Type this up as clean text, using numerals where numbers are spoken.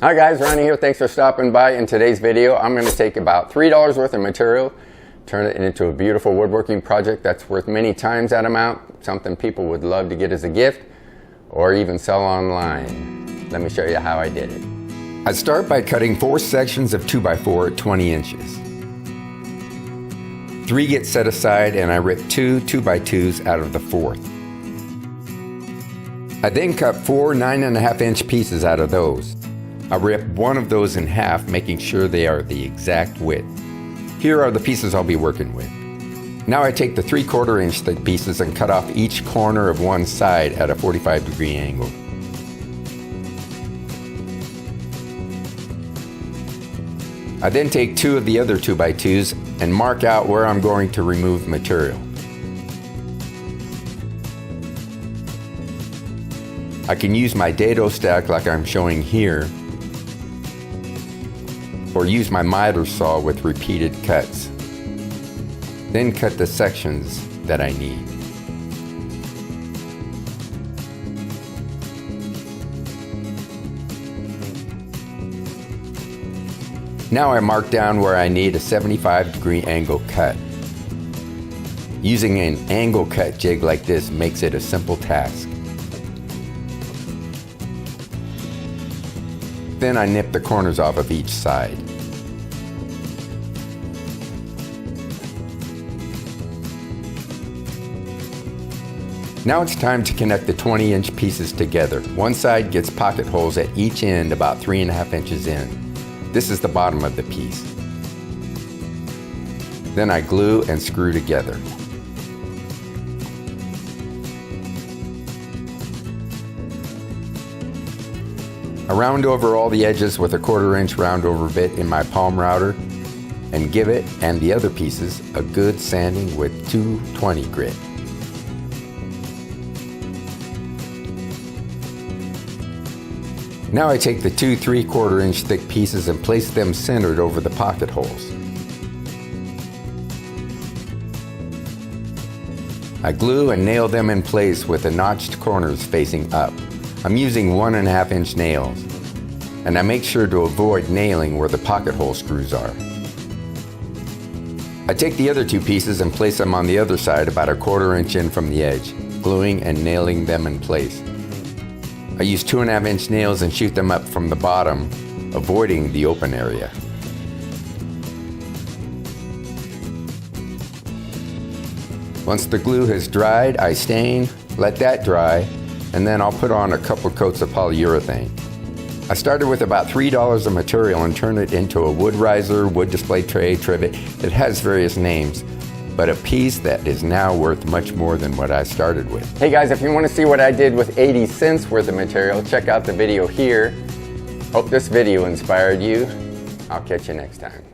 Hi guys, Ronnie here. Thanks for stopping by. In today's video, I'm going to take about $3 worth of material, turn it into a beautiful woodworking project that's worth many times that amount, something people would love to get as a gift or even sell online. Let me show you how I did it. I start by cutting 4 sections of 2x4 at 20 inches. 3 get set aside and I rip 2 2x2s out of the 4th. I then cut 4 9.5 inch pieces out of those. I rip one of those in half, making sure they are the exact width. Here are the pieces I'll be working with. Now I take the 3/4 inch thick pieces and cut off each corner of one side at a 45-degree angle. I then take 2 of the other 2x2s and mark out where I'm going to remove material. I can use my dado stack like I'm showing here, or use my miter saw with repeated cuts. Then cut the sections that I need. Now I mark down where I need a 75-degree angle cut. Using an angle cut jig like this makes it a simple task. Then I nip the corners off of each side. Now it's time to connect the 20-inch pieces together. One side gets pocket holes at each end about 3.5 inches in. This is the bottom of the piece. Then I glue and screw together. I round over all the edges with a 1/4 inch round over bit in my palm router and give it and the other pieces a good sanding with 220 grit. Now I take the 2 3/4 inch thick pieces and place them centered over the pocket holes. I glue and nail them in place with the notched corners facing up. I'm using 1.5 inch nails, and I make sure to avoid nailing where the pocket hole screws are. I take the other 2 pieces and place them on the other side about a 1/4 inch in from the edge, gluing and nailing them in place. I use 2.5 inch nails and shoot them up from the bottom, avoiding the open area. Once the glue has dried, I stain, let that dry, and then I'll put on a couple coats of polyurethane. I started with about $3 of material and turned it into a wood riser, wood display tray, trivet. It has various names, but a piece that is now worth much more than what I started with. Hey guys, if you want to see what I did with 80 cents worth of material, check out the video here. Hope this video inspired you. I'll catch you next time.